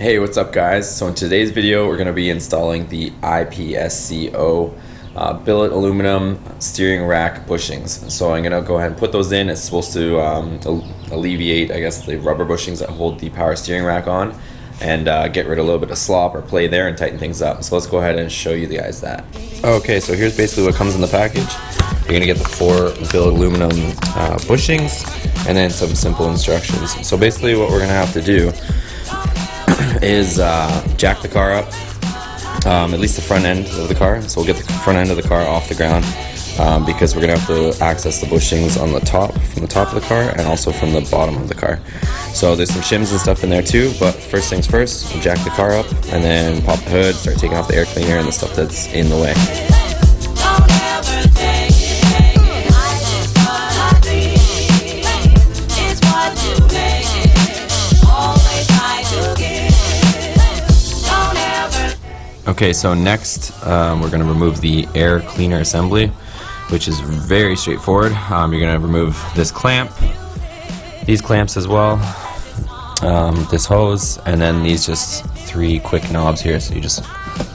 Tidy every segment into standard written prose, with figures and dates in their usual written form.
Hey, what's up guys? So in today's video we're going to be installing the IPSCO billet aluminum steering rack bushings. So I'm going to go ahead and put those in. It's supposed to alleviate, I guess, the rubber bushings that hold the power steering rack on and get rid of a little bit of slop or play there and tighten things up. So let's go ahead and show you guys that. Okay, so here's basically what comes in the package. You're going to get the 4 billet aluminum bushings and then some simple instructions. So basically what we're going to have to do is jack the car up, at least the front end of the car. So we'll get the front end of the car off the ground because we're going to have to access the bushings on the top, from the top of the car and also from the bottom of the car. So there's some shims and stuff in there too, but first things first, we'll jack the car up and then pop the hood, start taking off the air cleaner and the stuff that's in the way. Okay, so next we're going to remove the air cleaner assembly, which is very straightforward. You're going to remove this clamp, these clamps as well, this hose, and then these just 3 quick knobs here. So you just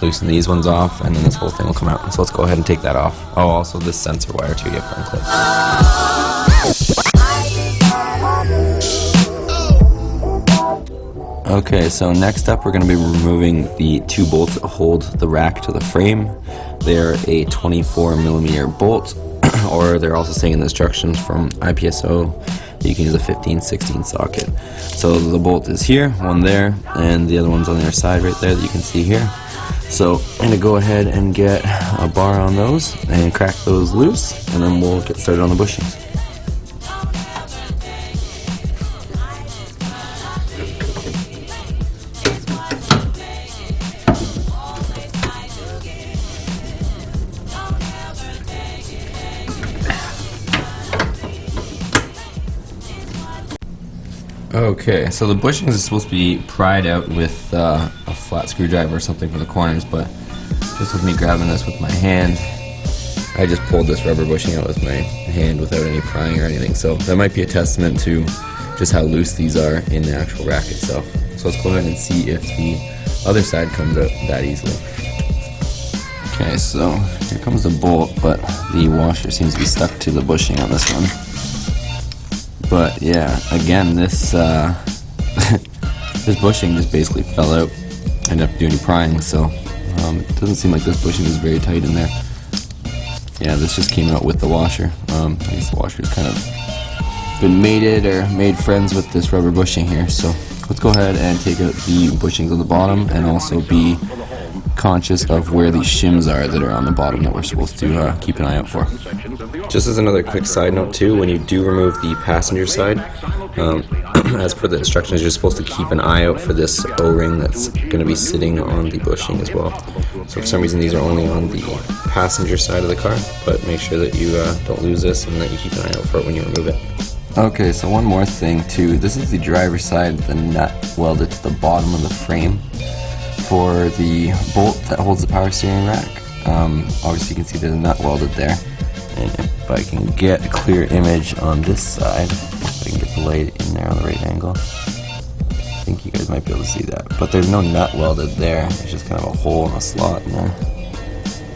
loosen these ones off and then this whole thing will come out. So let's go ahead and take that off. Oh, also this sensor wire too, you have to unclip. Okay, so next up we're going to be removing the 2 bolts that hold the rack to the frame. They're a 24mm bolt, or they're also saying in the instructions from IPSCO that you can use a 15-16 socket. So the bolt is here, one there, and the other one's on the other side right there that you can see here. So I'm going to go ahead and get a bar on those and crack those loose, and then we'll get started on the bushings. Okay, so the bushings is supposed to be pried out with a flat screwdriver or something for the corners, but just with me grabbing this with my hand, I just pulled this rubber bushing out with my hand without any prying or anything. So that might be a testament to just how loose these are in the actual rack itself. So let's go ahead and see if the other side comes out that easily. Okay, so here comes the bolt, but the washer seems to be stuck to the bushing on this one. But yeah, again, this this bushing just basically fell out. I didn't have to do any prying, so it doesn't seem like this bushing is very tight in there. Yeah, this just came out with the washer. I guess the washer's kind of been mated or made friends with this rubber bushing here. So let's go ahead and take out the bushings on the bottom and also be conscious of where these shims are that are on the bottom that we're supposed to keep an eye out for. Just as another quick side note too, when you do remove the passenger side, as per the instructions, you're supposed to keep an eye out for this O-ring that's going to be sitting on the bushing as well. So for some reason these are only on the passenger side of the car, but make sure that you don't lose this and that you keep an eye out for it when you remove it. Okay, so one more thing too, this is the driver's side, the nut welded to the bottom of the frame for the bolt that holds the power steering rack. Obviously you can see there's a nut welded there, and if I can get a clear image on this side, if I can get the light in there on the right angle, I think you guys might be able to see that. But there's no nut welded there, it's just kind of a hole in a slot and a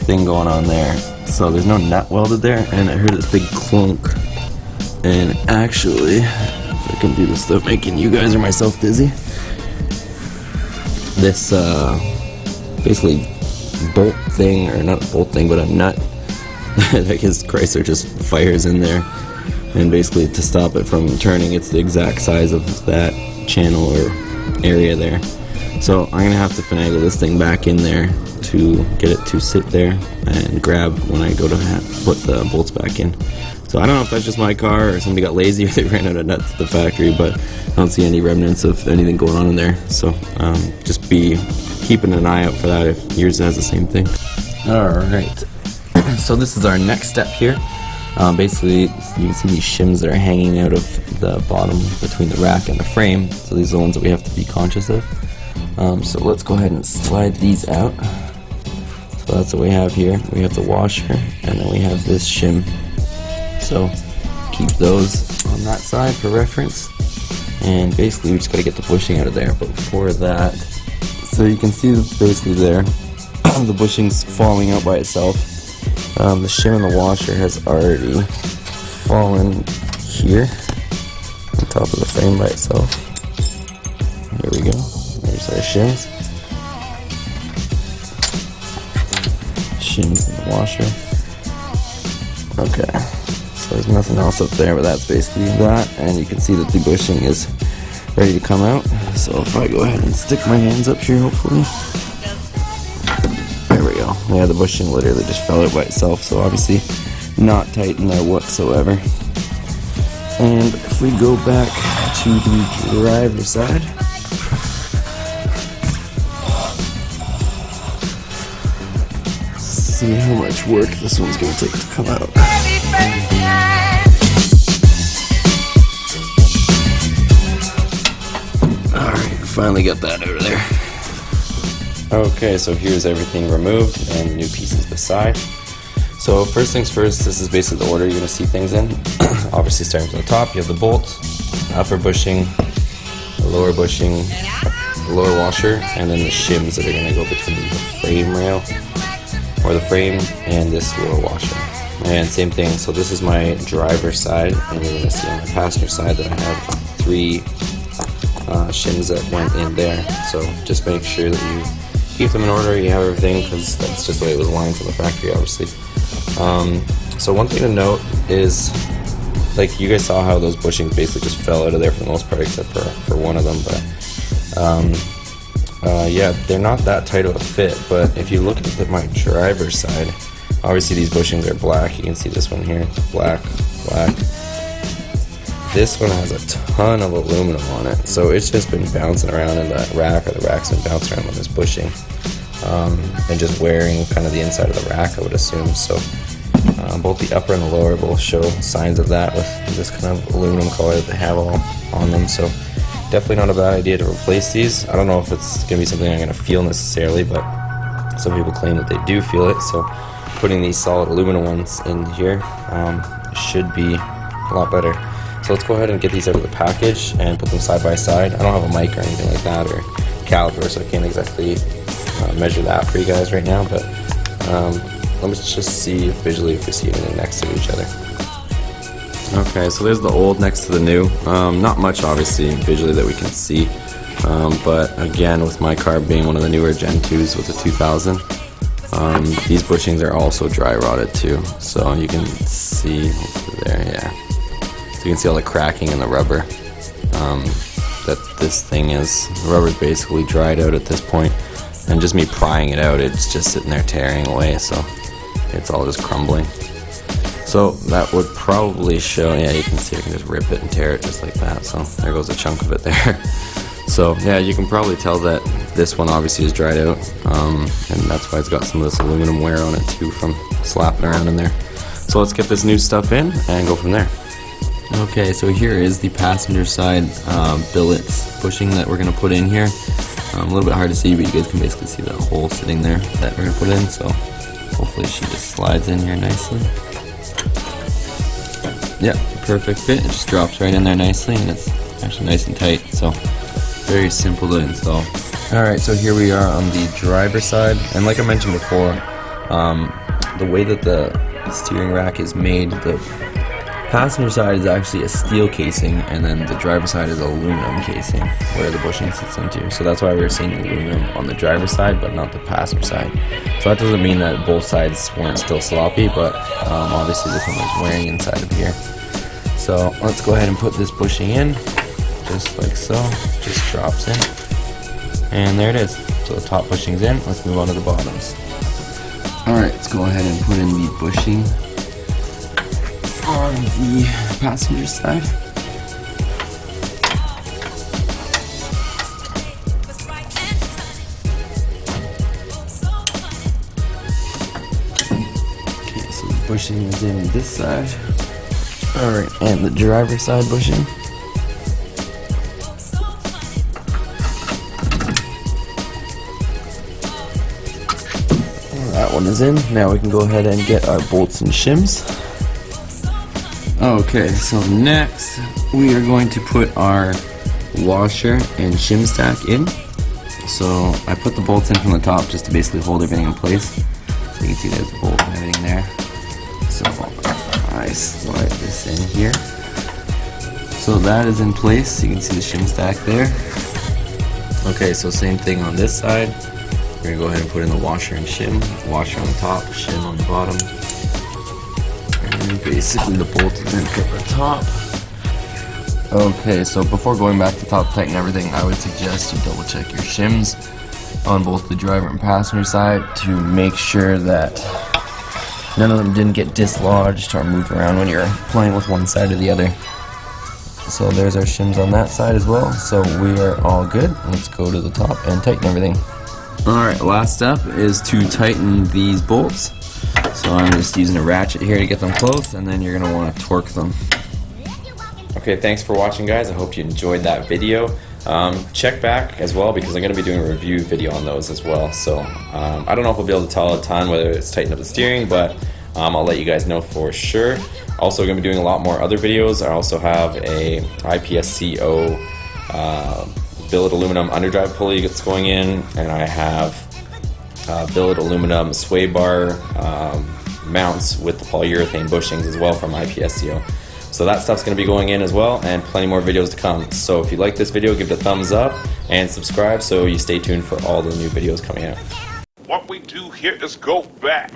thing going on there. So there's no nut welded there, and I heard this big clunk. And actually, if I can do this without making you guys or myself dizzy, this basically bolt thing, or not a bolt thing, but a nut I guess Chrysler just fires in there, and basically to stop it from turning, it's the exact size of that channel or area there. So I'm gonna have to finagle this thing back in there to get it to sit there and grab when I go to put the bolts back in. So I don't know if that's just my car or somebody got lazy or they ran out of nuts at the factory, but I don't see any remnants of anything going on in there. So just be keeping an eye out for that if yours has the same thing. Alright, so this is our next step here. Basically, you can see these shims that are hanging out of the bottom between the rack and the frame. So these are the ones that we have to be conscious of. So let's go ahead and slide these out. So that's what we have here. We have the washer, and then we have this shim. So keep those on that side for reference. And basically we just got to get the bushing out of there. But before that, So you can see that basically there, the bushing's falling out by itself. The shim in the washer has already fallen here on top of the frame by itself. Here we go. There's our shims. Shims in the washer. Okay, so there's nothing else up there, but that's basically that. And you can see that the bushing is ready to come out. So if I go ahead and stick my hands up here, hopefully. There we go. Yeah, the bushing literally just fell out by itself, so obviously not tight in there whatsoever. And if we go back to the driver's side, see how much work this one's going to take to come out. Alright, finally got that out of there. Okay, so here's everything removed and new pieces beside. So first things first, this is basically the order you're going to see things in. Obviously starting from the top, you have the bolts, the upper bushing, the lower bushing, the lower washer, and then the shims that are going to go between the frame rail, or the frame, and this lower washer. And same thing, so this is my driver's side, and you're going to see on the passenger side that I have 3 shims that went in there. So just make sure that you keep them in order, you have everything, because that's just the way it was aligned from the factory, obviously. So one thing to note is, like, you guys saw how those bushings basically just fell out of there for the most part, except for one of them, but yeah, they're not that tight of a fit. But if you look at my driver's side, obviously these bushings are black. You can see this one here, black, black. This one has a ton of aluminum on it, so it's just been bouncing around in the rack, or the rack's been bouncing around on this bushing, and just wearing kind of the inside of the rack, I would assume. So both the upper and the lower will show signs of that with this kind of aluminum color that they have all on them. So definitely not a bad idea to replace these. I don't know if it's going to be something I'm going to feel necessarily, but some people claim that they do feel it. So putting these solid aluminum ones in here should be a lot better. So let's go ahead and get these out of the package and put them side by side. I don't have a mic or anything like that, or caliper, so I can't exactly measure that for you guys right now, but let's just see visually if we see anything next to each other. Okay, so there's the old next to the new. Not much obviously visually that we can see, but again, with my car being one of the newer Gen 2s with the 2000, these bushings are also dry rotted too, so you can see there, yeah. So you can see all the cracking in the rubber that this thing is. The rubber's basically dried out at this point, and just me prying it out, it's just sitting there tearing away, so it's all just crumbling. So that would probably show, yeah, you can see I can just rip it and tear it just like that, so there goes a chunk of it there. So yeah, you can probably tell that this one obviously is dried out, and that's why it's got some of this aluminum wear on it too from slapping around in there. So let's get this new stuff in and go from there. Okay, so here is the passenger side billets bushing that we're going to put in here. A little bit hard to see, but you guys can basically see the hole sitting there that we're going to put in, so hopefully she just slides in here nicely. Yeah, perfect fit. It just drops right in there nicely, and it's actually nice and tight, so very simple to install. Alright, so here we are on the driver's side, and like I mentioned before, the way that the steering rack is made, the passenger side is actually a steel casing, and then the driver's side is aluminum casing where the bushing sits into. So that's why we were seeing aluminum on the driver's side but not the passenger side. So that doesn't mean that both sides weren't still sloppy, but obviously this one was wearing inside of here. So let's go ahead and put this bushing in, just like so. Just drops in, and there it is. So the top bushing's in. Let's move on to the bottoms. Alright, let's go ahead and put in the bushing on the passenger side. Okay, so the bushing is in this side. Alright, and the driver's side bushing. That one is in. Now we can go ahead and get our bolts and shims. Okay, so next we are going to put our washer and shim stack in. So I put the bolts in from the top just to basically hold everything in place. So you can see there's the bolt and everything there. So I slide this in here. So that is in place. You can see the shim stack there. Okay, so same thing on this side. We're gonna go ahead and put in the washer and shim. Washer on the top, shim on the bottom. And basically the bolt is in from the top. Okay, so before going back to top tighten everything, I would suggest you double check your shims on both the driver and passenger side to make sure that none of them didn't get dislodged or moved around when you're playing with one side or the other. So there's our shims on that side as well, so we are all good. Let's go to the top and tighten everything. Alright, last step is to tighten these bolts. So I'm just using a ratchet here to get them close, and then you're going to want to torque them. Okay, thanks for watching, guys. I hope you enjoyed that video. Check back as well, because I'm going to be doing a review video on those as well. So I don't know if we'll be able to tell a ton whether it's tightened up the steering, but I'll let you guys know for sure. Also going to be doing a lot more other videos. I also have a IPSCO billet aluminum underdrive pulley that's going in, and I have billet aluminum sway bar mounts with the polyurethane bushings as well from IPSCO. So that stuff's going to be going in as well, and plenty more videos to come. So if you like this video, give it a thumbs up and subscribe so you stay tuned for all the new videos coming out. What we do here is go back.